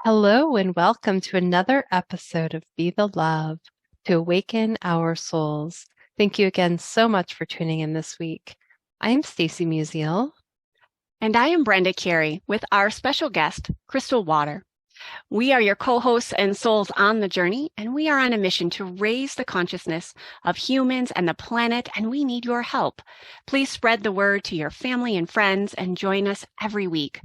Hello and welcome to another episode of Be the Love to Awaken Our Souls. Thank you again so much for tuning in this week. I am Stacy Musial. And I am Brenda Carey with our special guest, Crystal Water. We are your co-hosts and souls on the journey, and we are on a mission to raise the consciousness of humans and the planet, and we need your help. Please spread the word to your family and friends and join us every week.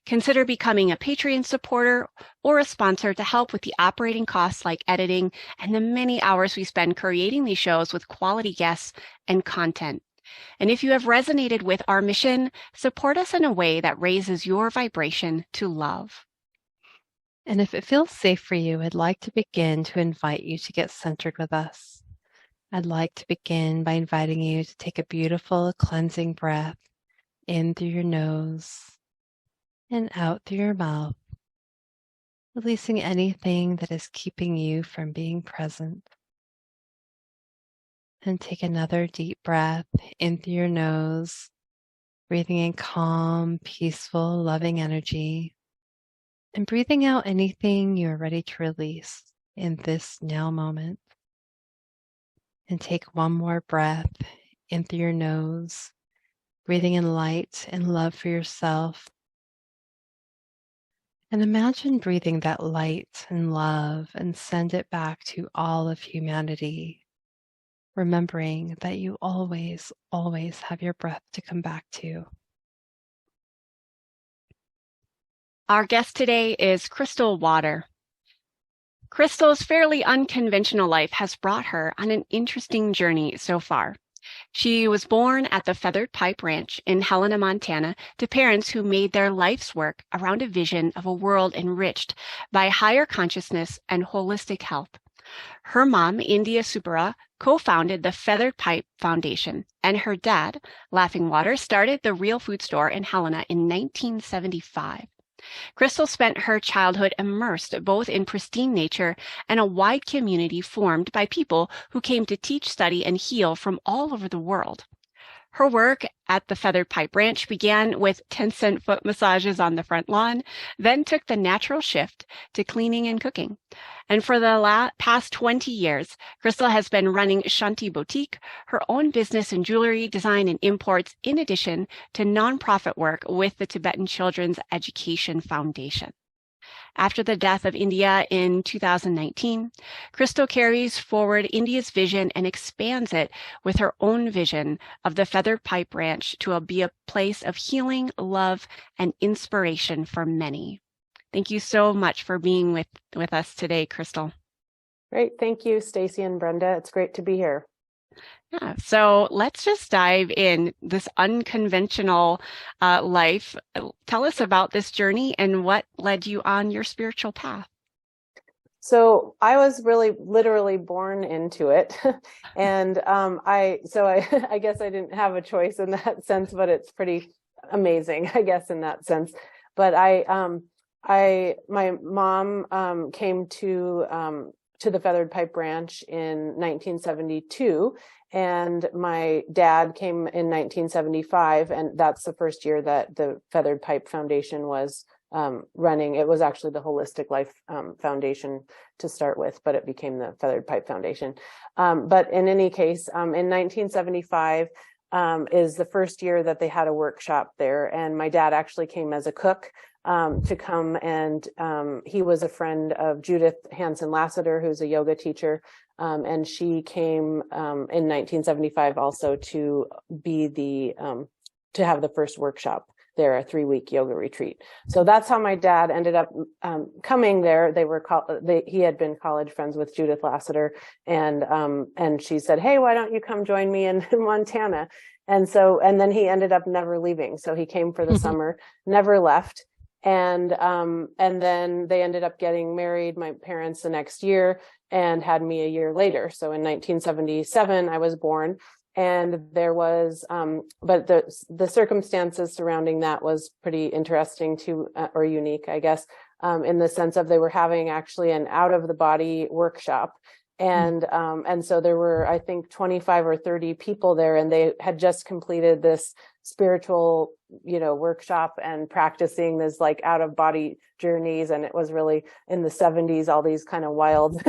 Consider becoming a Patreon supporter or a sponsor to help with the operating costs like editing and the many hours we spend creating these shows with quality guests and content. And if you have resonated with our mission, support us in a way that raises your vibration to love. And if it feels safe for you, I'd like to begin to invite you to get centered with us. I'd like to begin by inviting you to take a beautiful cleansing breath in through your nose and out through your mouth, releasing anything that is keeping you from being present. And take another deep breath in through your nose, breathing in calm, peaceful, loving energy, and breathing out anything you are ready to release in this now moment. And take one more breath in through your nose, breathing in light and love for yourself. And imagine breathing that light and love and send it back to all of humanity, remembering that you always, always have your breath to come back to. Our guest today is Crystal Water. Crystal's fairly unconventional life has brought her on an interesting journey so far. She was born at the Feathered Pipe Ranch in Helena, Montana, to parents who made their life's work around a vision of a world enriched by higher consciousness and holistic health. Her mom, India Supera, co-founded the Feathered Pipe Foundation, and her dad, Laughing Water, started the Real Food Store in Helena in 1975. Crystal spent her childhood immersed both in pristine nature and a wide community formed by people who came to teach, study, and heal from all over the world. Her work at the Feathered Pipe Ranch began with 10-cent foot massages on the front lawn, then took the natural shift to cleaning and cooking. And for the past 20 years, Crystal has been running Shanti Boutique, her own business in jewelry, design, and imports, in addition to nonprofit work with the Tibetan Children's Education Foundation. After the death of India in 2019, Crystal carries forward India's vision and expands it with her own vision of the Feathered Pipe Ranch to be a place of healing, love, and inspiration for many. Thank you so much for being with us today, Crystal. Great. Thank you, Stacy and Brenda. It's great to be here. Yeah, so let's just dive in this unconventional life. Tell us about this journey and what led you on your spiritual path. So I was really literally born into it. And I guess I didn't have a choice in that sense, but it's pretty amazing, I guess, in that sense. But my mom came to the Feathered Pipe Ranch in 1972, and my dad came in 1975, and that's the first year that the Feathered Pipe Foundation was running. It was actually the Holistic Life Foundation to start with, but it became the Feathered Pipe Foundation. But in any case, in 1975 is the first year that they had a workshop there, and my dad actually came as a cook to come, and he was a friend of Judith Hanson Lassiter, who's a yoga teacher, and she came in 1975 also to be to have the first workshop there, a 3-week yoga retreat. So that's how my dad ended up coming there. He had been college friends with Judith Lassiter, and she said, "Hey, why don't you come join me in Montana?" And then he ended up never leaving. So he came for the summer, never left. And then they ended up getting married, my parents, the next year, and had me a year later. So in 1977, I was born, and there was, but the circumstances surrounding that was pretty interesting too, or unique, I guess, in the sense of they were having actually an out of the body workshop. And so there were, I think, 25 or 30 people there, and they had just completed this spiritual, workshop and practicing this like out of body journeys. And it was really in the 70s, all these kind of wild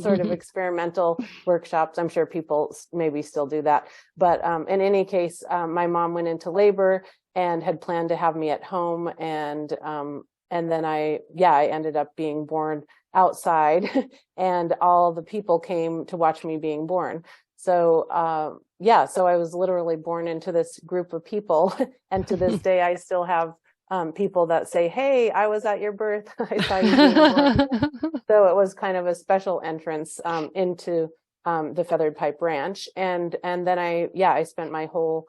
sort of experimental workshops. I'm sure people maybe still do that. But in any case, my mom went into labor and had planned to have me at home. And then I ended up being born outside, and all the people came to watch me being born. So so I was literally born into this group of people. And to this day, I still have people that say, "Hey, I was at your birth. I saw you being born." So it was kind of a special entrance into the Feathered Pipe Ranch. And then I spent my whole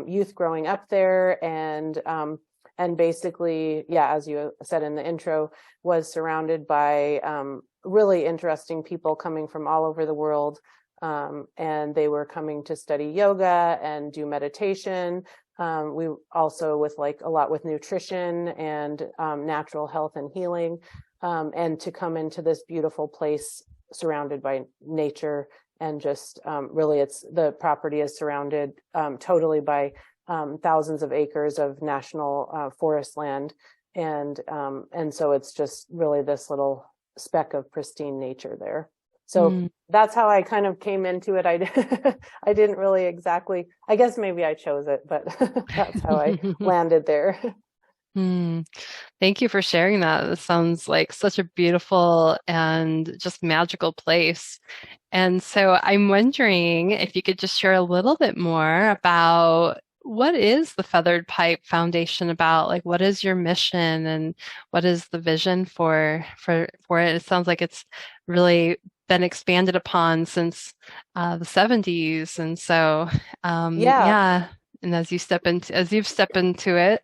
youth growing up there, and basically, as you said in the intro, was surrounded by really interesting people coming from all over the world. And they were coming to study yoga and do meditation. We also with a lot with nutrition and natural health and healing, and to come into this beautiful place surrounded by nature. And just really, the property is surrounded totally by thousands of acres of national forest land. And so it's just really this little speck of pristine nature there. So that's how I kind of came into it. I didn't really exactly, I guess maybe I chose it, but that's how I landed there. Thank you for sharing that. It sounds like such a beautiful and just magical place. And so I'm wondering if you could just share a little bit more about what is the Feathered Pipe Foundation about? Like, what is your mission, and what is the vision for it? It sounds like it's really been expanded upon since the 70s. And so, And as you've stepped into it,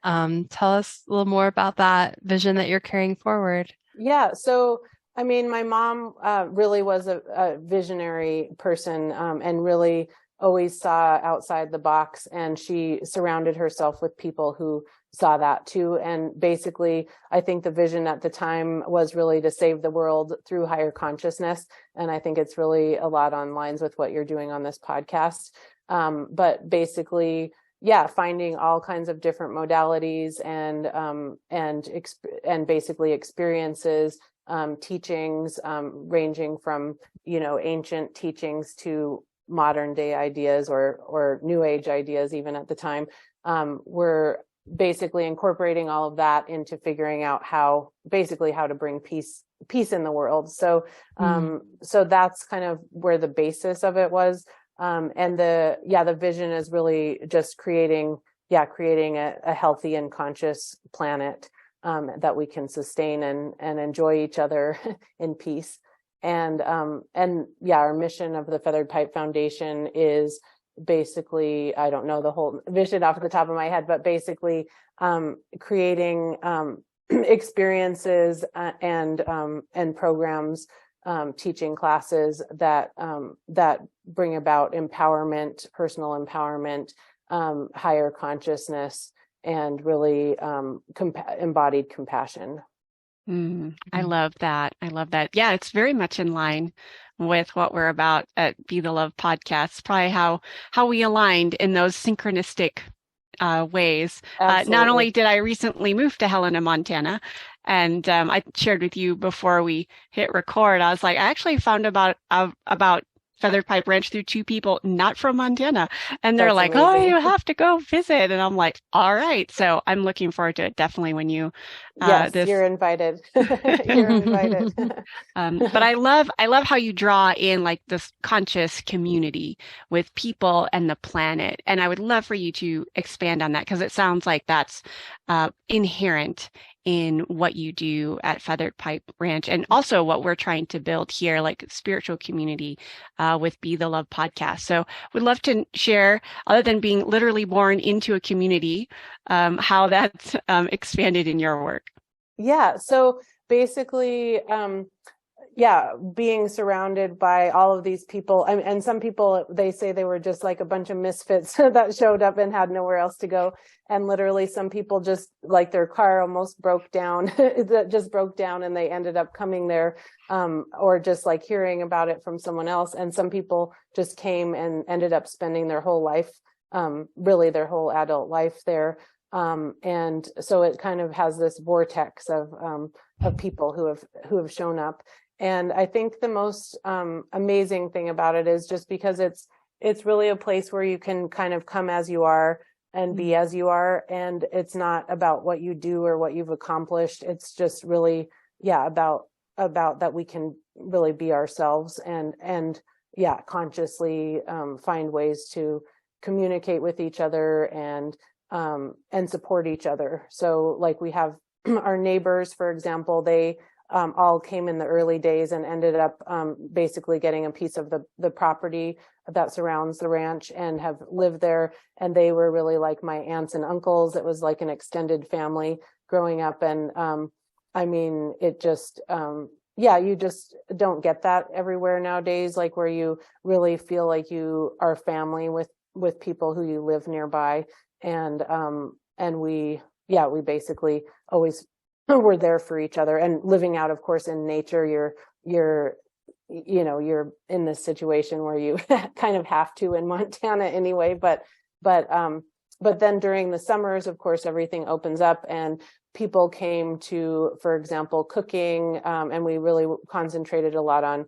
tell us a little more about that vision that you're carrying forward. Yeah. So, I mean, my mom really was a visionary person, and really always saw outside the box, and she surrounded herself with people who saw that too. And basically, I think the vision at the time was really to save the world through higher consciousness. And I think it's really a lot on lines with what you're doing on this podcast. But basically, finding all kinds of different modalities and basically experiences, teachings, ranging from, ancient teachings to modern day ideas or new age ideas, even at the time. We're basically incorporating all of that into figuring out how to bring peace in the world. So, so that's kind of where the basis of it was. And the vision is really just creating a healthy and conscious planet, that we can sustain and enjoy each other in peace. And our mission of the Feathered Pipe Foundation is basically, I don't know the whole vision off the top of my head, but basically creating experiences and programs, teaching classes that bring about empowerment, personal empowerment, higher consciousness, and really embodied compassion. I love that. Yeah, it's very much in line with what we're about at Be the Love podcast. Probably how we aligned in those synchronistic ways. Not only did I recently move to Helena, Montana, and I shared with you before we hit record, I was like, I actually found about Feathered Pipe Ranch through two people not from Montana. And they're like, amazing. Oh, you have to go visit. And I'm like, all right. So I'm looking forward to it. Definitely when you, yes, you're invited. You're invited. But I love how you draw in like this conscious community with people and the planet. And I would love for you to expand on that, because it sounds like that's inherent in what you do at Feathered Pipe Ranch, and also what we're trying to build here, like spiritual community with Be the Love podcast. So we'd love to share, other than being literally born into a community, how that's expanded in your work. Yeah. So basically, being surrounded by all of these people. And some people, they say they were just like a bunch of misfits that showed up and had nowhere else to go. And literally some people just like their car almost broke down, that just broke down, and they ended up coming there, or just like hearing about it from someone else. And some people just came and ended up spending their whole life, really their whole adult life there. And so it kind of has this vortex of people who have shown up. And I think the most amazing thing about it is just because it's really a place where you can kind of come as you are and be as you are. And it's not about what you do or what you've accomplished. It's just really, about that we can really be ourselves and consciously find ways to communicate with each other and support each other. So like we have our neighbors, for example, they all came in the early days and ended up basically getting a piece of the property that surrounds the ranch and have lived there. And they were really like my aunts and uncles. It was like an extended family growing up. And I mean, it just, you just don't get that everywhere nowadays, like where you really feel like you are family with people who you live nearby. And we basically always were there for each other, and living out, of course, in nature, you're in this situation where you kind of have to in Montana anyway, but then during the summers, of course, everything opens up and people came to, for example, cooking, and we really concentrated a lot on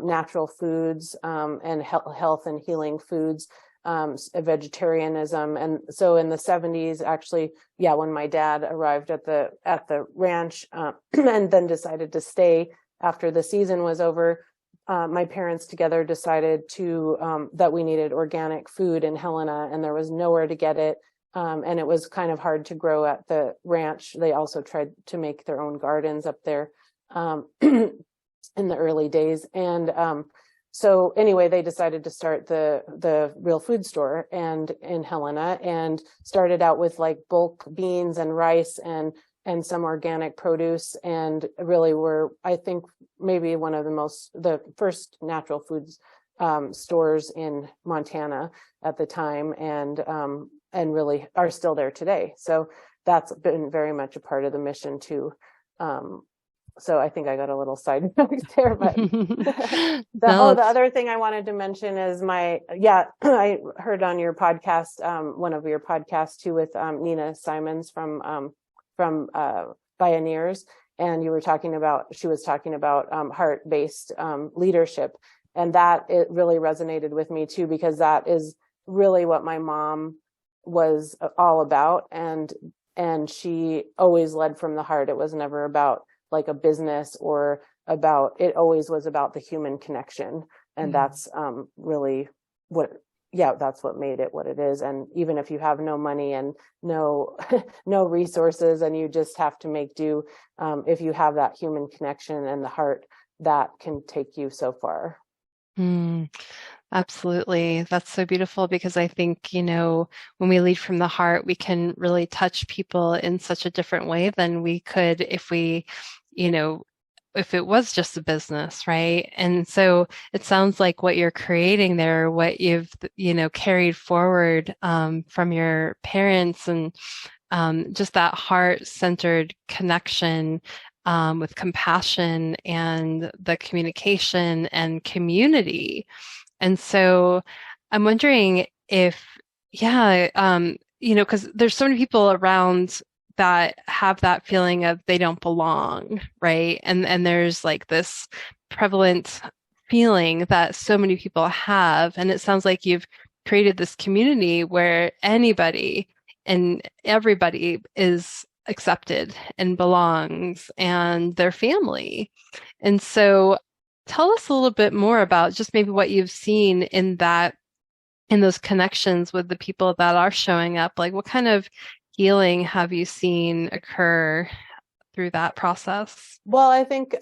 natural foods, and health and healing foods. Vegetarianism. And so in the 70s, actually, when my dad arrived at the ranch, and then decided to stay after the season was over, my parents together decided that we needed organic food in Helena, and there was nowhere to get it. And it was kind of hard to grow at the ranch. They also tried to make their own gardens up there, in the early days. And, so anyway, they decided to start the real food store and in Helena, and started out with like bulk beans and rice and some organic produce, and really were, I think, maybe one of the first natural foods stores in Montana at the time, and really are still there today. So that's been very much a part of the mission too. So I think I got a little sidetracked there, but the other thing I wanted to mention is I heard on your podcast, one of your podcasts too, with Nina Simons from Pioneers, and she was talking about heart-based leadership, and that it really resonated with me too, because that is really what my mom was all about, and she always led from the heart. It was never about like a business it always was about the human connection. And that's really that's what made it what it is. And even if you have no money and no resources, and you just have to make do, if you have that human connection and the heart, that can take you so far. Absolutely. That's so beautiful, because I think, when we lead from the heart, we can really touch people in such a different way than we could if if it was just a business, right? And so it sounds like what you're creating there, what you've, carried forward from your parents, and just that heart-centered connection with compassion and the communication and community. And so I'm wondering if, because there's so many people around that have that feeling of they don't belong, right? And there's like this prevalent feeling that so many people have. And it sounds like you've created this community where anybody and everybody is accepted and belongs, and their family. And so tell us a little bit more about just maybe what you've seen in those connections with the people that are showing up. Like, what kind of healing have you seen occur through that process? Well, I think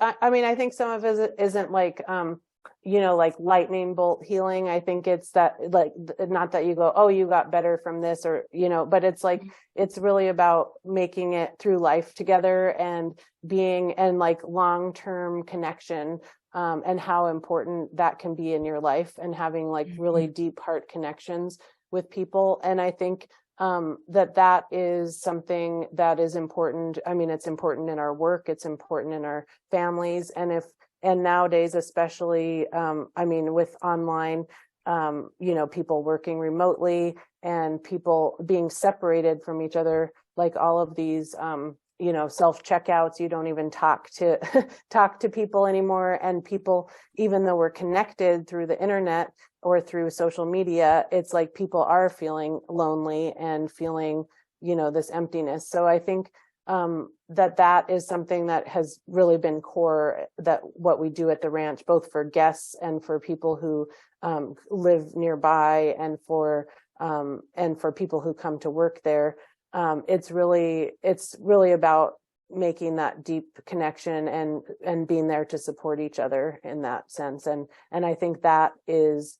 some of it isn't like, like lightning bolt healing. I think it's that, like, not that you go, oh, you got better from this, or, but it's like, it's really about making it through life together and like long-term connection, and how important that can be in your life, and having like really deep heart connections with people. And I think that is something that is important. I mean, it's important in our work, it's important in our families. And nowadays, especially, I mean, with online, people working remotely and people being separated from each other, like all of these, self-checkouts, you don't even talk to people anymore. And people, even though we're connected through the internet or through social media, it's like people are feeling lonely and feeling, this emptiness. So I think that is something that has really been core, that what we do at the ranch, both for guests and for people who live nearby, and for people who come to work there. It's really about making that deep connection and being there to support each other in that sense. And I think that is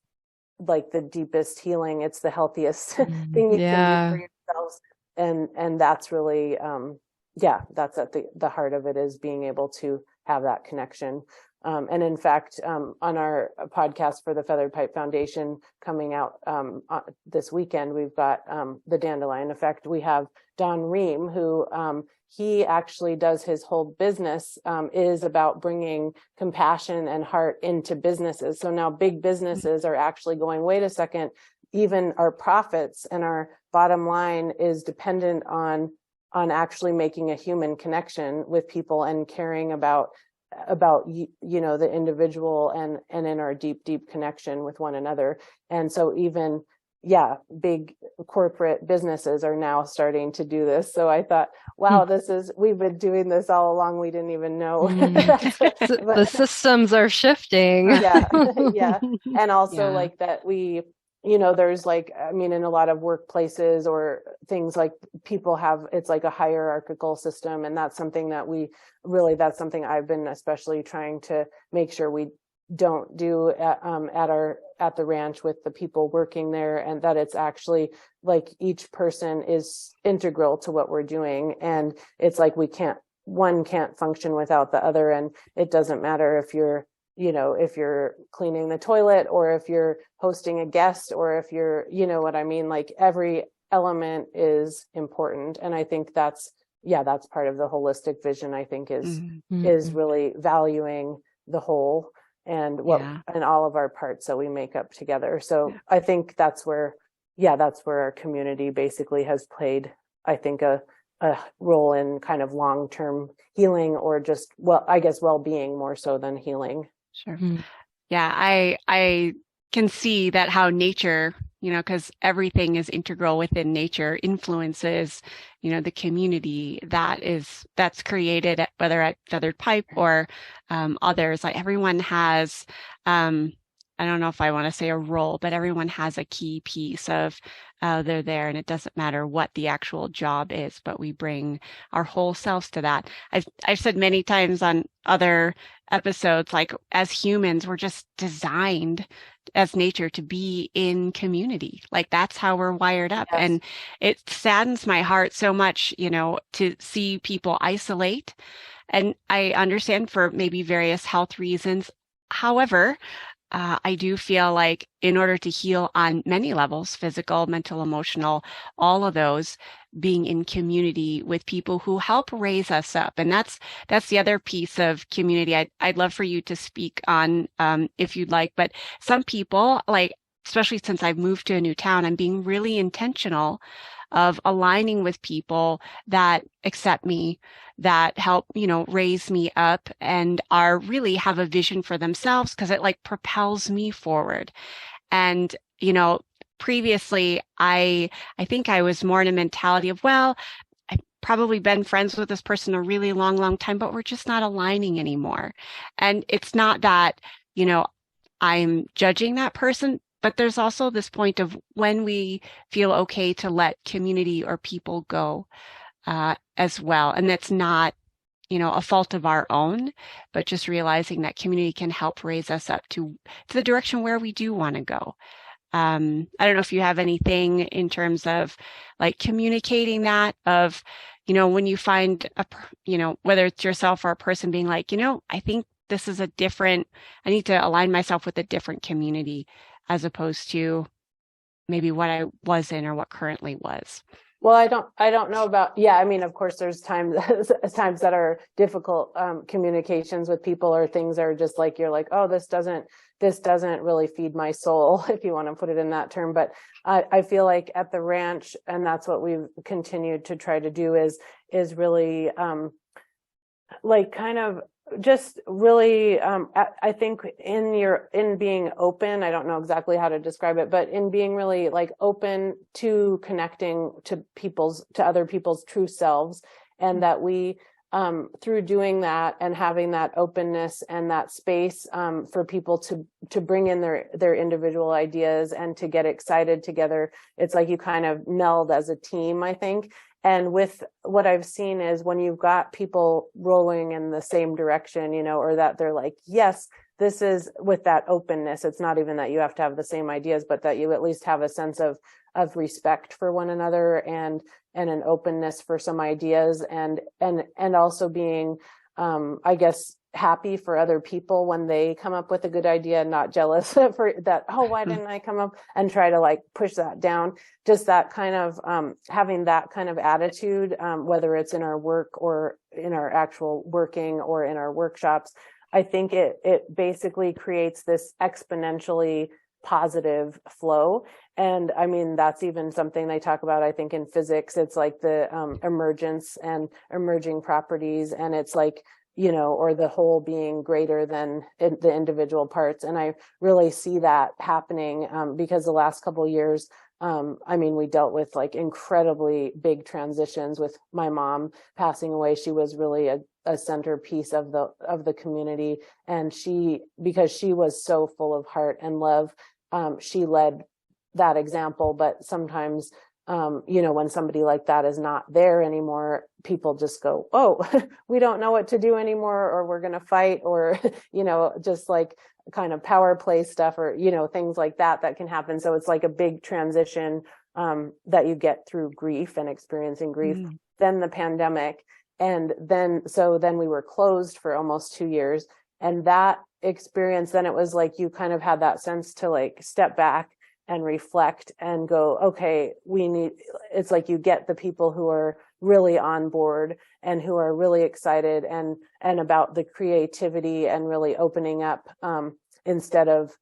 like the deepest healing. It's the healthiest thing you can do for yourselves. And that's really, that's at the heart of it, is being able to have that connection. And in fact, on our podcast for the Feathered Pipe Foundation coming out this weekend, we've got the Dandelion Effect. We have Don Ream, who he actually does, his whole business is about bringing compassion and heart into businesses. So now big businesses are actually going, wait a second, even our profits and our bottom line is dependent on actually making a human connection with people and caring about the individual and in our deep connection with one another. And so even big corporate businesses are now starting to do this. So I thought, wow, we've been doing this all along, we didn't even know. The systems are shifting. Yeah. And also like that there's like, I mean, in a lot of workplaces or things, like people have, it's like a hierarchical system. And that's something that that's something I've been especially trying to make sure we don't do at the ranch with the people working there, and that it's actually like each person is integral to what we're doing. And it's like one can't function without the other. And it doesn't matter if you're cleaning the toilet, or if you're hosting a guest, or if you're, what I mean, like every element is important. And I think that's part of the holistic vision, I think, is really valuing the whole and and all of our parts that we make up together. So I think that's where our community basically has played, I think, a role in kind of long-term healing, or just, well-being more so than healing. Sure. Yeah, I can see that how nature, because everything is integral within nature, influences, the community that's created, whether at Feathered Pipe or others. Like everyone has, I don't know if I want to say a role, but everyone has a key piece of they're there, and it doesn't matter what the actual job is, but we bring our whole selves to that. I've said many times on other episodes, like as humans, we're just designed as nature to be in community. Like that's how we're wired up. Yes. And it saddens my heart so much, to see people isolate. And I understand for maybe various health reasons. However, I do feel like in order to heal on many levels, physical, mental, emotional, all of those, being in community with people who help raise us up. And that's the other piece of community I'd love for you to speak on, if you'd like. But some people, like, especially since I've moved to a new town, I'm being really intentional of aligning with people that accept me, that help, raise me up, and are really have a vision for themselves, because it like propels me forward. And, previously I think I was more in a mentality of, well, I've probably been friends with this person a really long time, but we're just not aligning anymore. And it's not that, I'm judging that person, but there's also this point of when we feel okay to let community or people go as well. And that's not a fault of our own, but just realizing that community can help raise us up to the direction where we do want to go. I don't know if you have anything in terms of like communicating that of, when you find whether it's yourself or a person being like, I think this is I need to align myself with a different community as opposed to maybe what I was in or what currently was. Well, I don't know about, yeah, I mean, of course, there's times that are difficult communications with people, or things are just like, you're like, oh, this doesn't really feed my soul, if you want to put it in that term. But I feel like at the ranch, and that's what we've continued to try to do, is really like kind of just really, I think in being open, I don't know exactly how to describe it, but in being really like open to connecting to other people's true selves, and that we, through doing that and having that openness and that space, for people to bring in their individual ideas and to get excited together, it's like you kind of meld as a team, I think. And with what I've seen is when you've got people rolling in the same direction, or that they're like, yes, this is, with that openness, it's not even that you have to have the same ideas, but that you at least have a sense of respect for one another, and an openness for some ideas, and also being, I guess, happy for other people when they come up with a good idea, and not jealous for that, oh, why didn't I come up, and try to like push that down. Just that kind of having that kind of attitude, whether it's in our work or in our actual working or in our workshops, I think it basically creates this exponentially positive flow. And I mean, that's even something they talk about, I think, in physics. It's like the emergence and emerging properties, and it's like, or the whole being greater than the individual parts. And I really see that happening, because the last couple of years, I mean, we dealt with like incredibly big transitions with my mom passing away. She was really a centerpiece of the community. And because she was so full of heart and love, she led that example. But sometimes, when somebody like that is not there anymore, people just go, oh, we don't know what to do anymore, or we're going to fight, or, just like kind of power play stuff, or, things like that can happen. So it's like a big transition, that you get through grief and experiencing grief. Then the pandemic. And then we were closed for almost 2 years. And that experience, then it was like, you kind of had that sense to like step back and reflect and go, okay, it's like you get the people who are really on board and who are really excited and about the creativity and really opening up, instead of,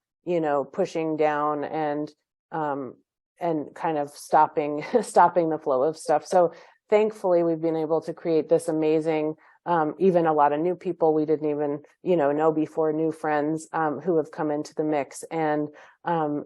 pushing down and kind of stopping the flow of stuff. So thankfully we've been able to create this amazing, even a lot of new people we didn't even, know before, new friends, who have come into the mix. And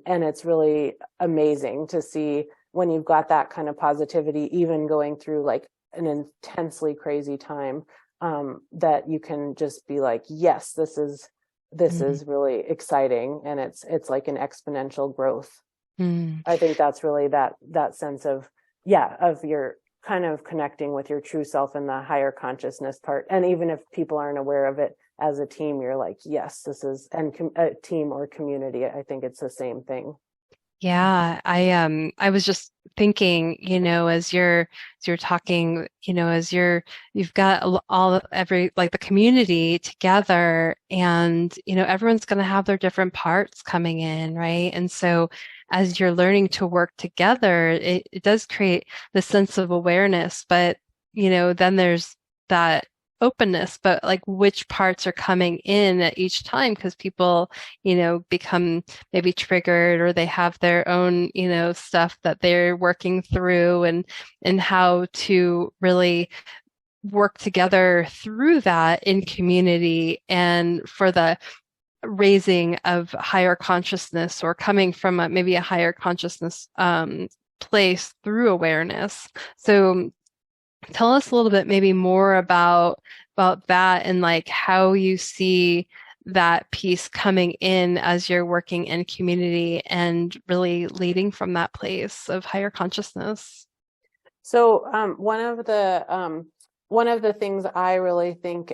it's really amazing to see when you've got that kind of positivity, even going through like an intensely crazy time, that you can just be like, yes, this is really exciting. And it's like an exponential growth. I think that's really that sense of your kind of connecting with your true self and the higher consciousness part. And even if people aren't aware of it, as a team, you're like, yes, this is, and a team or community, I think it's the same thing. Yeah, I was just thinking, as you're talking, you've got like the community together, and everyone's going to have their different parts coming in, right? And so as you're learning to work together, it does create the sense of awareness, but then there's that openness, but like which parts are coming in at each time, because people become maybe triggered, or they have their own stuff that they're working through, and how to really work together through that in community, and for the raising of higher consciousness, or coming from maybe a higher consciousness place through awareness. So tell us a little bit maybe more about that, and like how you see that piece coming in as you're working in community and really leading from that place of higher consciousness. So one of the one of the things I really think,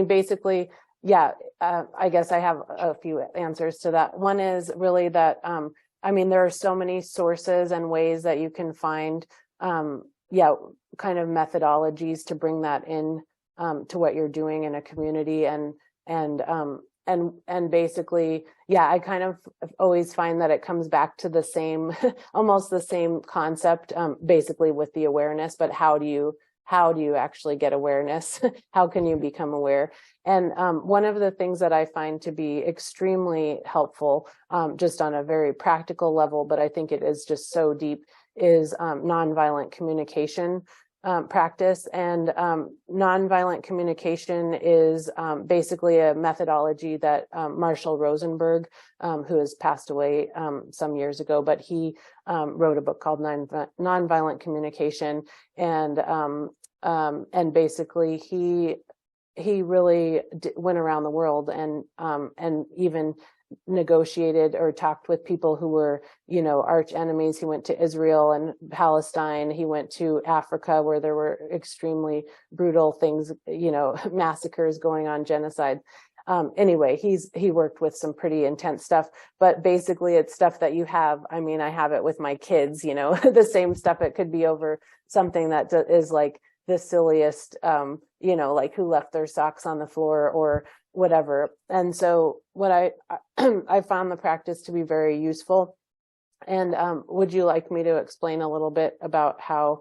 basically, yeah, I guess I have a few answers to that. One is really that, there are so many sources and ways that you can find, kind of methodologies to bring that in to what you're doing in a community, and basically, yeah, I kind of always find that it comes back to the same, almost the same concept, basically with the awareness, but how do you actually get awareness? How can you become aware? And one of the things that I find to be extremely helpful, just on a very practical level, but I think it is just so deep, is nonviolent communication practice. And nonviolent communication is basically a methodology that Marshall Rosenberg, who has passed away some years ago, but he wrote a book called Nonviolent Communication, and basically he really went around the world and even negotiated or talked with people who were, arch enemies. He went to Israel and Palestine. He went to Africa, where there were extremely brutal things, massacres going on, genocide. Anyway, he worked with some pretty intense stuff, but basically it's stuff that you have. I have it with my kids, the same stuff. It could be over something that is like the silliest, like who left their socks on the floor or whatever. And so what I found the practice to be very useful. And would you like me to explain a little bit about how?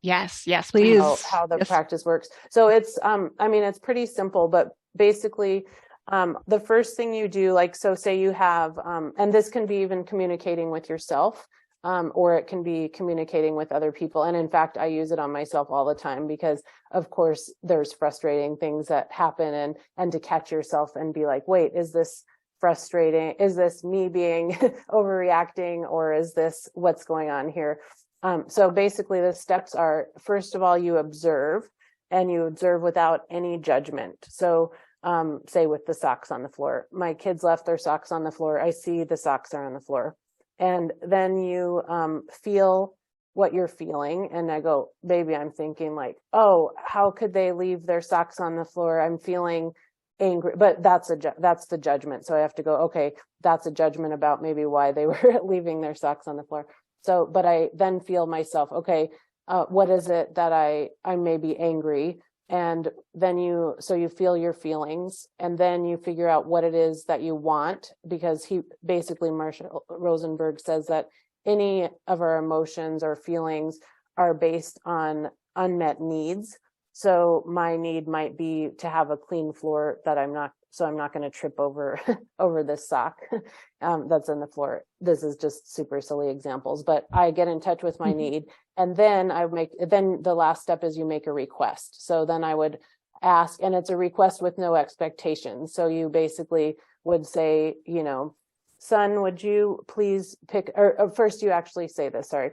Yes, Please. How the practice works. So it's, it's pretty simple, but basically, the first thing you do, so say you have, and this can be even communicating with yourself, or it can be communicating with other people. And in fact, I use it on myself all the time because, of course, there's frustrating things that happen, and to catch yourself and be like, wait, is this frustrating? Is this me being overreacting, or is this what's going on here? So basically the steps are, first of all, you observe, and you observe without any judgment. So say with the socks on the floor, my kids left their socks on the floor. I see the socks are on the floor. And then you feel what you're feeling. And I go, baby, I'm thinking like, oh, how could they leave their socks on the floor? I'm feeling angry, but that's the judgment. So I have to go, okay, that's a judgment about maybe why they were leaving their socks on the floor. So, but I then feel myself, okay, what is it that I may be angry? And then you feel your feelings, and then you figure out what it is that you want, because Marshall Rosenberg says that any of our emotions or feelings are based on unmet needs. So my need might be to have a clean floor I'm not going to trip over this sock that's in the floor. This is just super silly examples, but I get in touch with my need. And then then the last step is you make a request. So then I would ask, and it's a request with no expectations. So you basically would say, son, would you please pick, or first you actually say this, sorry,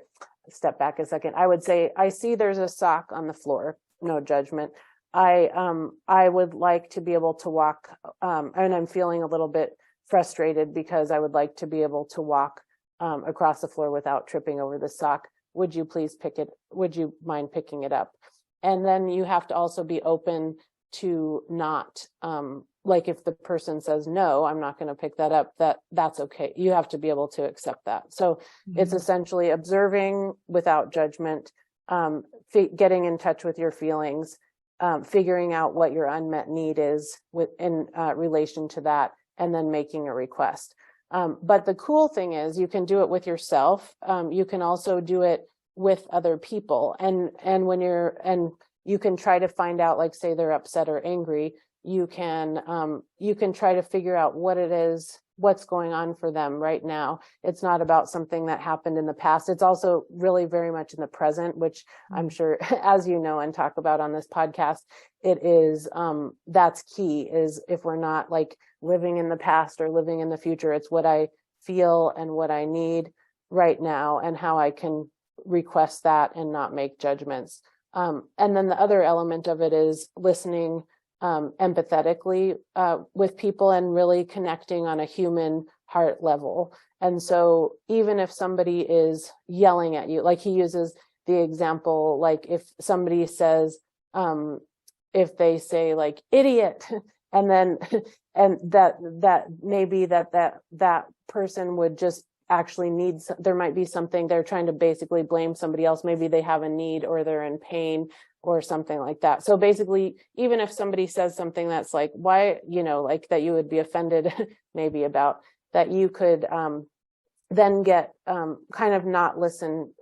step back a second. I would say, I see there's a sock on the floor, no judgment. I would like to be able to walk, and I'm feeling a little bit frustrated because I would like to be able to walk across the floor without tripping over the sock. Would you please would you mind picking it up? And then you have to also be open to not, like if the person says, no, I'm not going to pick that up, that's okay. You have to be able to accept that. So it's essentially observing without judgment, getting in touch with your feelings, figuring out what your unmet need is in relation to that, and then making a request. But the cool thing is you can do it with yourself. You can also do it with other people. And you can try to find out, like say they're upset or angry, you can try to figure out what it is, what's going on for them right now. It's not about something that happened in the past. It's also really very much in the present, which I'm sure, as you know and talk about on this podcast, it is, that's key, is if we're not like living in the past or living in the future, it's what I feel and what I need right now and how I can request that and not make judgments. And then the other element of it is listening empathetically with people and really connecting on a human heart level. And so even if somebody is yelling at you, like he uses the example, like if somebody says, if they say like idiot, and then and that maybe that person would just actually need, there might be something they're trying to basically blame somebody else. Maybe they have a need or they're in pain or something like that. So basically, even if somebody says something that's like, why, like that you would be offended maybe about, that you could then get kind of not listen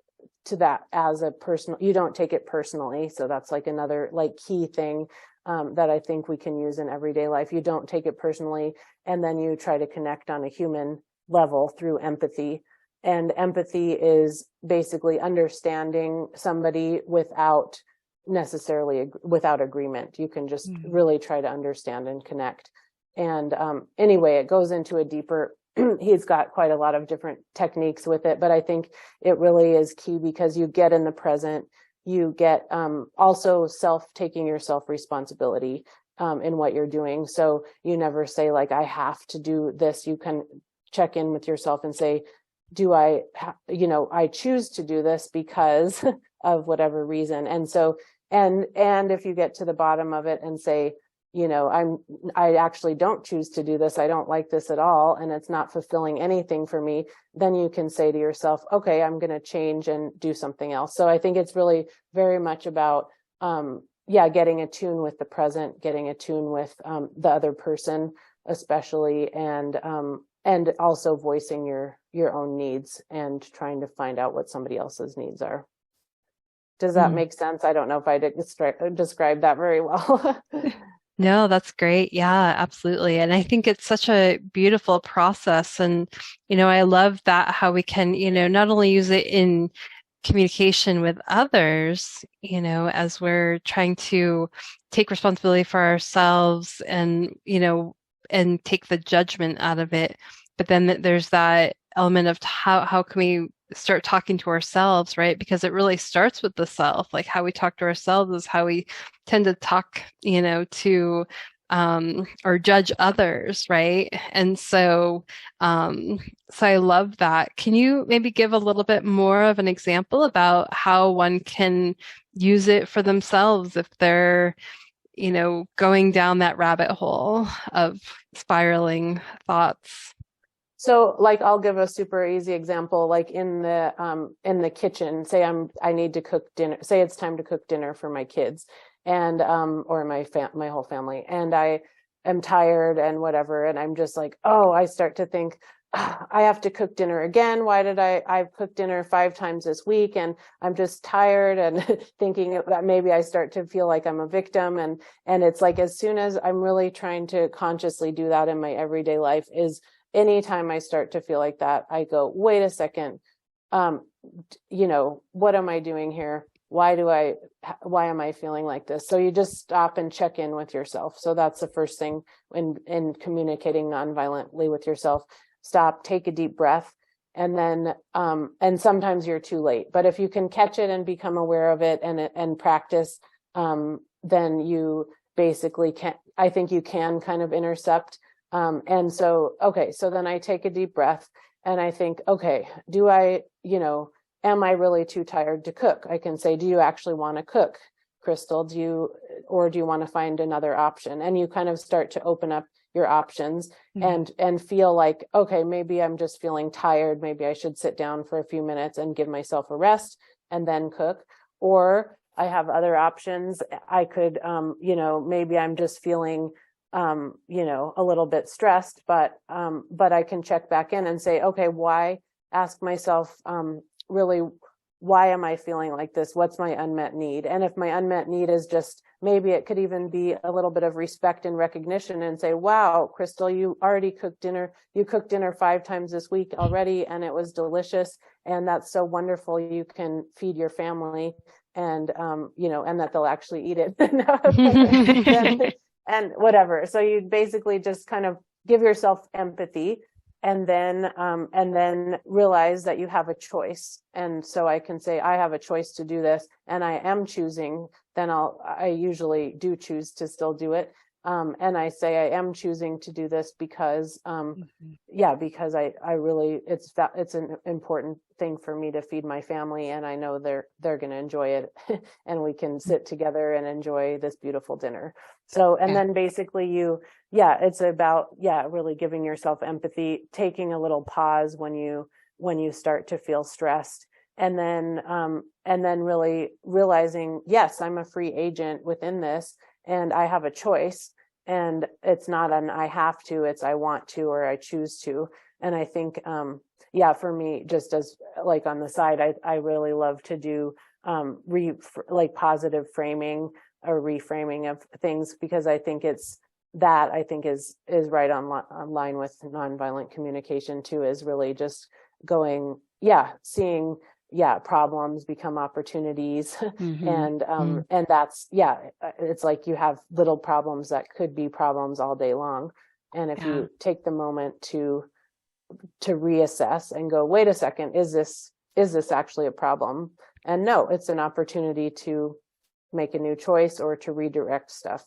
to that as a personal, you don't take it personally. So that's like another like key thing that I think we can use in everyday life. You don't take it personally, and then you try to connect on a human level through empathy. And empathy is basically understanding somebody without necessarily without agreement. You can just really try to understand and connect. And anyway, it goes into a deeper, he's got quite a lot of different techniques with it, but I think it really is key because you get in the present, you get also taking your self responsibility in what you're doing. So you never say like, I have to do this. You can check in with yourself and say, do I choose to do this because of whatever reason. And so, and if you get to the bottom of it and say, I actually don't choose to do this. I don't like this at all. And it's not fulfilling anything for me. Then you can say to yourself, okay, I'm going to change and do something else. So I think it's really very much about, getting attuned with the present, getting attuned with the other person, especially, and also voicing your own needs and trying to find out what somebody else's needs are. Does that make sense? I don't know if I describe that very well. No, that's great. Yeah, absolutely. And I think it's such a beautiful process. And, I love that how we can, not only use it in communication with others, as we're trying to take responsibility for ourselves and, and take the judgment out of it. But then there's that element of how can we start talking to ourselves, right? Because it really starts with the self. Like how we talk to ourselves is how we tend to talk, to or judge others, right? And so I love that. Can you maybe give a little bit more of an example about how one can use it for themselves if they're going down that rabbit hole of spiraling thoughts? So like, I'll give a super easy example, like in the kitchen, say I need to cook dinner, say it's time to cook dinner for my kids and, or my whole family. And I am tired and whatever. And I'm just like, I start to think, I have to cook dinner again. Why did I've cooked dinner 5 times this week and I'm just tired, and thinking that maybe I start to feel like I'm a victim. And it's like, as soon as I'm really trying to consciously do that in my everyday life, is anytime I start to feel like that, I go, wait a second, what am I doing here? Why am I feeling like this? So you just stop and check in with yourself. So that's the first thing in communicating nonviolently with yourself. Stop, take a deep breath, and then, and sometimes you're too late, but if you can catch it and become aware of it and practice, then you basically I think you can kind of intercept. And so, okay, so then I take a deep breath and I think, okay, am I really too tired to cook? I can say, do you actually want to cook, Crystal? Or do you want to find another option? And you kind of start to open up your options and feel like, okay, maybe I'm just feeling tired. Maybe I should sit down for a few minutes and give myself a rest and then cook. Or I have other options. I could, maybe I'm just feeling a little bit stressed, but I can check back in and say, okay, ask myself, really, why am I feeling like this? What's my unmet need? And if my unmet need is just, maybe it could even be a little bit of respect and recognition and say, wow, Crystal, you already cooked dinner. You cooked dinner 5 times this week already, and it was delicious. And that's so wonderful. You can feed your family and, and that they'll actually eat it. And whatever. So you basically just kind of give yourself empathy, and then realize that you have a choice. And so I can say, I have a choice to do this, and I am choosing. Then I usually do choose to still do it. And I say I am choosing to do this because, because I really, it's an important thing for me to feed my family, and I know they're going to enjoy it, and we can sit together and enjoy this beautiful dinner. So, and then basically it's about, really giving yourself empathy, taking a little pause when you start to feel stressed, and then really realizing, yes, I'm a free agent within this, and I have a choice. And it's not an I have to, it's I want to, or I choose to. And I think, for me, just as like on the side, I really love to do positive framing or reframing of things, because I think is right on line with nonviolent communication too, is really just going, seeing problems become opportunities. And that's, it's like you have little problems that could be problems all day long. And if you take the moment to reassess and go, wait a second, is this actually a problem? And no, it's an opportunity to make a new choice or to redirect stuff.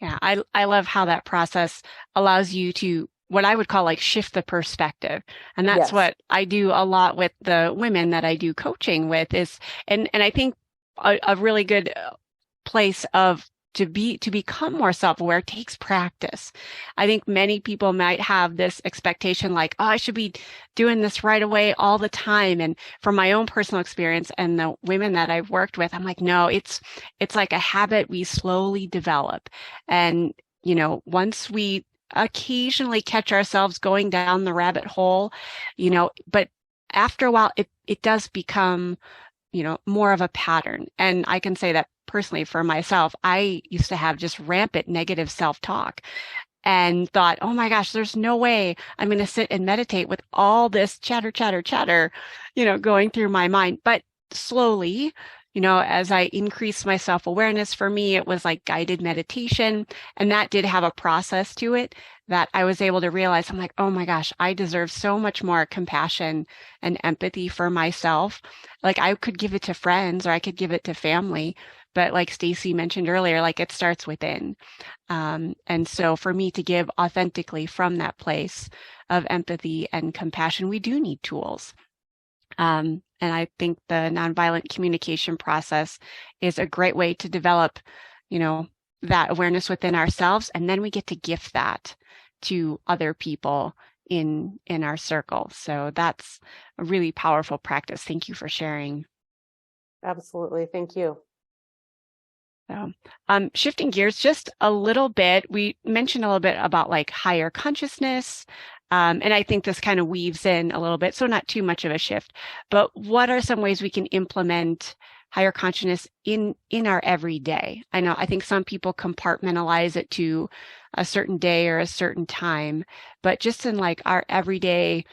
Yeah, I love how that process allows you to, what I would call, like, shift the perspective. And that's what I do a lot with the women that I do coaching with is, and I think a really good place to become more self-aware takes practice. I think many people might have this expectation like, oh, I should be doing this right away all the time. And from my own personal experience and the women that I've worked with, I'm like, no, it's like a habit we slowly develop. And, once we occasionally catch ourselves going down the rabbit hole, but after a while, it does become, more of a pattern. And I can say that personally for myself, I used to have just rampant negative self-talk and thought, oh my gosh, there's no way I'm going to sit and meditate with all this chatter, going through my mind. But slowly, as I increased my self-awareness, for me, it was like guided meditation. And that did have a process to it that I was able to realize. I'm like, oh my gosh, I deserve so much more compassion and empathy for myself. Like, I could give it to friends or I could give it to family. But like Stacy mentioned earlier, like, it starts within. And so for me to give authentically from that place of empathy and compassion, we do need tools. And I think the nonviolent communication process is a great way to develop, that awareness within ourselves. And then we get to gift that to other people in our circle. So that's a really powerful practice. Thank you for sharing. Absolutely. Thank you. So, shifting gears just a little bit, we mentioned a little bit about like higher consciousness. And I think this kind of weaves in a little bit, so not too much of a shift. But what are some ways we can implement higher consciousness in our everyday? I think some people compartmentalize it to a certain day or a certain time, but just in like our everyday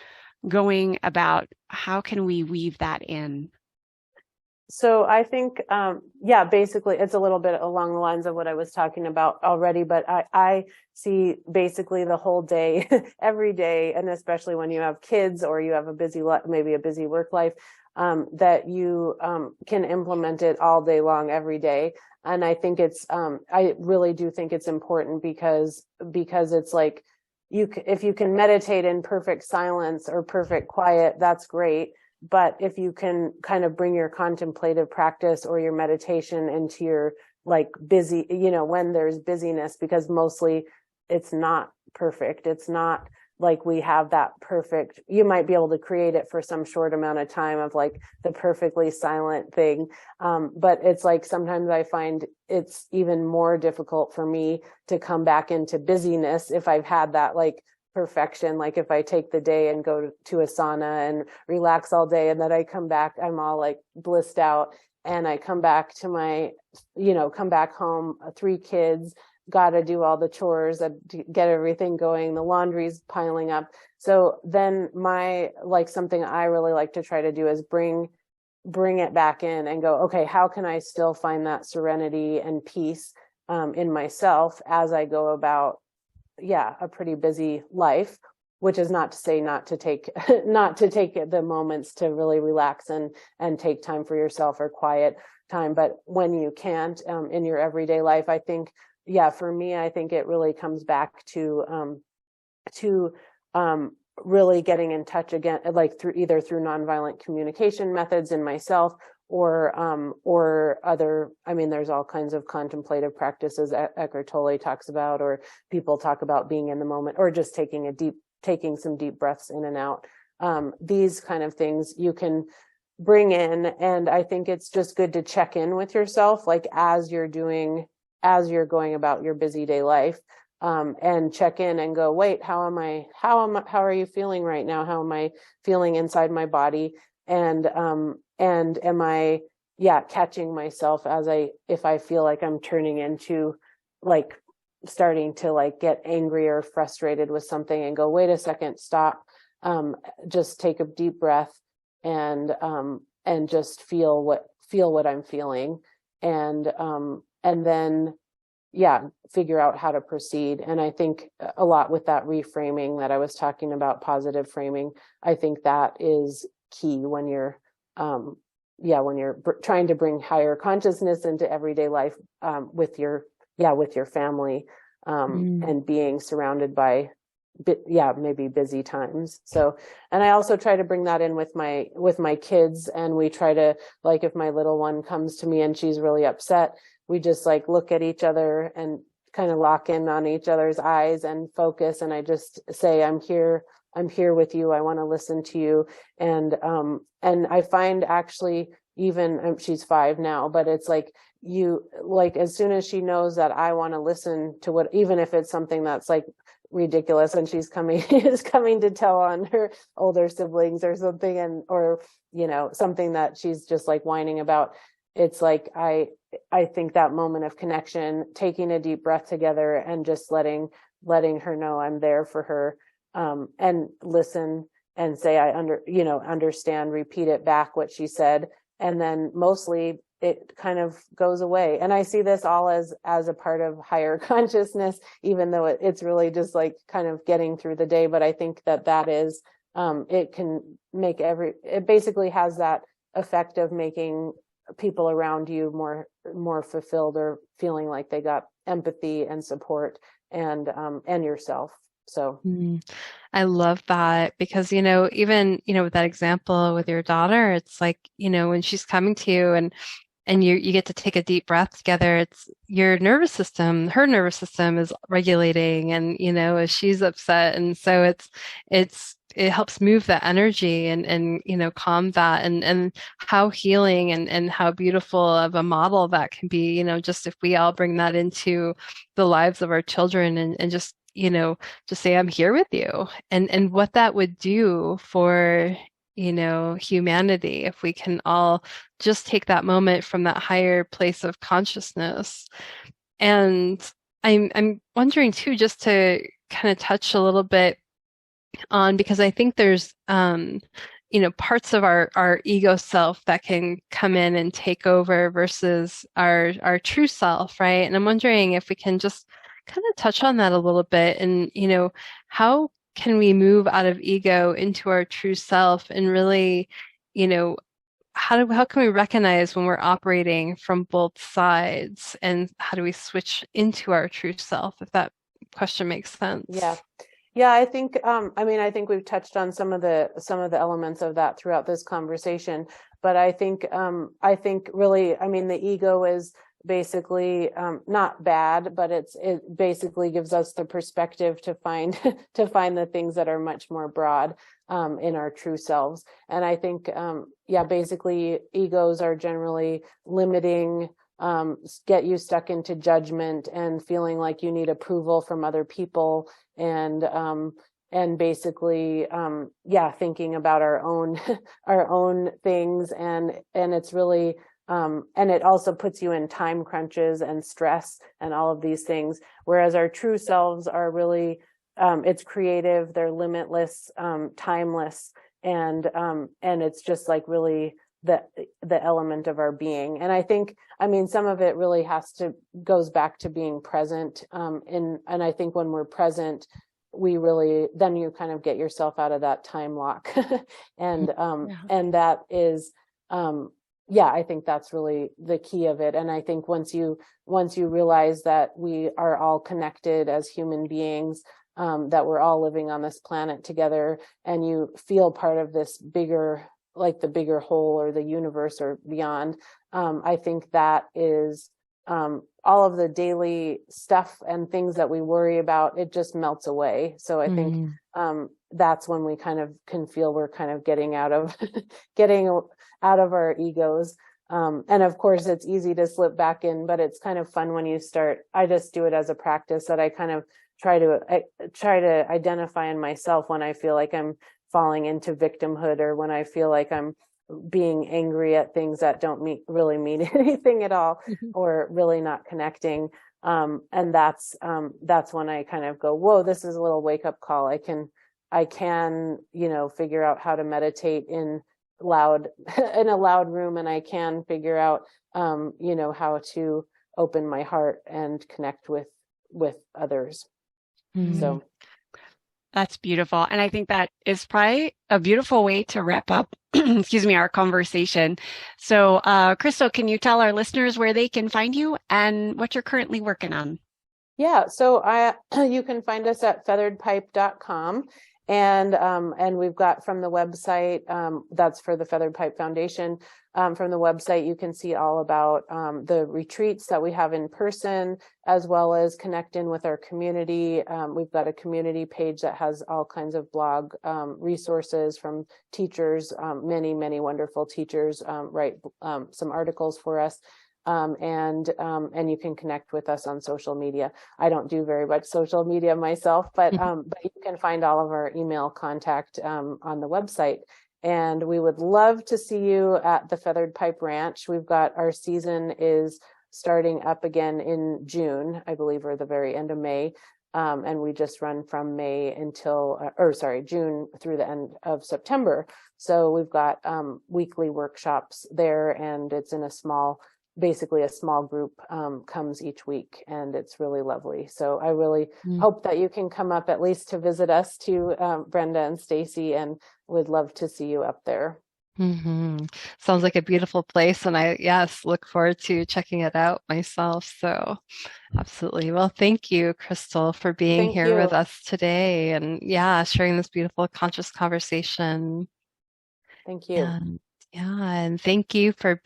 going about, how can we weave that in? So I think, basically it's a little bit along the lines of what I was talking about already, but I see basically the whole day, every day, and especially when you have kids or you have maybe a busy work life, that you can implement it all day long, every day. And I think I really do think it's important because it's like, if you can meditate in perfect silence or perfect quiet, that's great. But if you can kind of bring your contemplative practice or your meditation into your like busy, when there's busyness, because mostly it's not perfect. It's not like we have that perfect, you might be able to create it for some short amount of time of like the perfectly silent thing. But it's like, sometimes I find it's even more difficult for me to come back into busyness if I've had that like perfection. Like if I take the day and go to a sauna and relax all day, and then I come back, I'm all like blissed out, and I come back to come back home, 3 kids, got to do all the chores and get everything going. The laundry's piling up. So then something I really like to try to do is bring it back in and go, okay, how can I still find that serenity and peace in myself as I go about a pretty busy life, which is not to say not to take the moments to really relax and take time for yourself or quiet time. But when you can't in your everyday life, I think for me, I think it really comes back to really getting in touch again, like through nonviolent communication methods in myself, or other, I mean, there's all kinds of contemplative practices Eckhart Tolle talks about, or people talk about being in the moment, or just taking some deep breaths in and out. These kind of things you can bring in. And I think it's just good to check in with yourself, like as you're going about your busy day life, and check in and go, wait, how are you feeling right now? How am I feeling inside my body? And am I, catching myself if I feel like I'm turning into, like, starting to like get angry or frustrated with something, and go, wait a second, stop, just take a deep breath, and just feel what I'm feeling, and then figure out how to proceed. And I think a lot with that reframing that I was talking about, positive framing, I think that is key when you're trying to bring higher consciousness into everyday life, with your family, and being surrounded by maybe busy times. So, and I also try to bring that in with my kids, and we try to, like, if my little one comes to me and she's really upset, we just like look at each other and kind of lock in on each other's eyes and focus, and I just say, I'm here with you, I want to listen to you. And I find, actually, even she's 5 now, but it's like, as soon as she knows that I want to listen to what, even if it's something that's like ridiculous, and she's coming to tell on her older siblings or something, or something that she's just like whining about, it's like I think that moment of connection, taking a deep breath together and just letting her know I'm there for her, and listen and say, I understand, repeat it back what she said, and then mostly it kind of goes away. And I see this all as a part of higher consciousness, even though it's really just like kind of getting through the day. But I think that is, it can make it basically has that effect of making people around you more fulfilled, or feeling like they got empathy and support, and yourself. So I love that, because, even, with that example with your daughter, it's like, when she's coming to you, and you get to take a deep breath together, it's your nervous system, her nervous system is regulating, and, as she's upset. And so it helps move that energy, and calm that, and how healing and how beautiful of a model that can be, just if we all bring that into the lives of our children, and just, just say, I'm here with you, and what that would do for, humanity, if we can all just take that moment from that higher place of consciousness. And I'm wondering too, just to kind of touch a little bit on, because I think there's parts of our ego self that can come in and take over versus our true self, right? And I'm wondering if we can just kind of touch on that a little bit, and how can we move out of ego into our true self, and really, how can we recognize when we're operating from both sides, and how do we switch into our true self, if that question makes sense? Yeah, I think, I think we've touched on some of the elements of that throughout this conversation, but I think really, the ego is basically not bad, but it basically gives us the perspective to find the things that are much more broad, in our true selves. And I think, basically egos are generally limiting, get you stuck into judgment and feeling like you need approval from other people, and basically, thinking about our own things, and it's really, and it also puts you in time crunches and stress and all of these things. Whereas our true selves are really, it's creative, they're limitless, timeless, and it's just like really the element of our being. And I think, some of it really goes back to being present. And I think when we're present, then you kind of get yourself out of that time lock. And that is, yeah, I think that's really the key of it. And I think once you realize that we are all connected as human beings, that we're all living on this planet together, and you feel part of this bigger, like the bigger whole or the universe or beyond, I think that is all of the daily stuff and things that we worry about, it just melts away. So I think that's when we kind of can feel we're kind of getting out of our egos. And of course, it's easy to slip back in, but it's kind of fun when you start. I just do it as a practice that I kind of try to identify in myself when I feel like I'm falling into victimhood, or when I feel like I'm being angry at things that don't really mean anything at all, or really not connecting. And that's when I kind of go, whoa, this is a little wake up call. I can, figure out how to meditate in a loud room, and I can figure out, how to open my heart and connect with others. So that's beautiful. And I think that is probably a beautiful way to wrap up, excuse me, our conversation. So, Crystal, can you tell our listeners where they can find you and what you're currently working on? Yeah, so you can find us at featheredpipe.com. And we've got from the website, that's for the Feathered Pipe Foundation. From the website, you can see all about the retreats that we have in person, as well as connect in with our community. We've got a community page that has all kinds of blog resources from teachers. Many, many wonderful teachers write some articles for us. And you can connect with us on social media. I don't do very much social media myself, but you can find all of our email contact on the website. And we would love to see you at the Feathered Pipe Ranch. We've got our season is starting up again in June, I believe, or the very end of May. And we just run from June through the end of September. So we've got weekly workshops there, and it's in basically a small group comes each week, and it's really lovely. So I really hope that you can come up at least to visit us too, Brenda and Stacy, and would love to see you up there. Sounds like a beautiful place, and I look forward to checking it out myself. So absolutely. Well, thank you, Crystal, for being here with us today, and sharing this beautiful conscious conversation. Thank you. And thank you for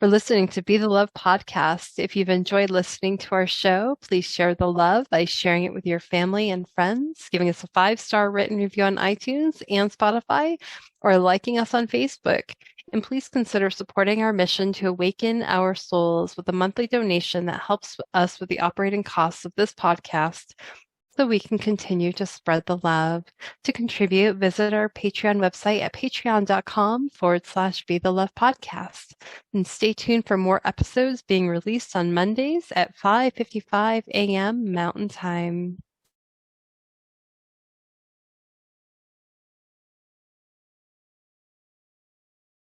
listening to Be the Love podcast. If you've enjoyed listening to our show, please share the love by sharing it with your family and friends, giving us a 5-star written review on iTunes and Spotify, or liking us on Facebook. And please consider supporting our mission to awaken our souls with a monthly donation that helps us with the operating costs of this podcast, so we can continue to spread the love. To contribute, visit our Patreon website at patreon.com/Be the Love podcast. And stay tuned for more episodes being released on Mondays at 5:55 a.m. Mountain Time.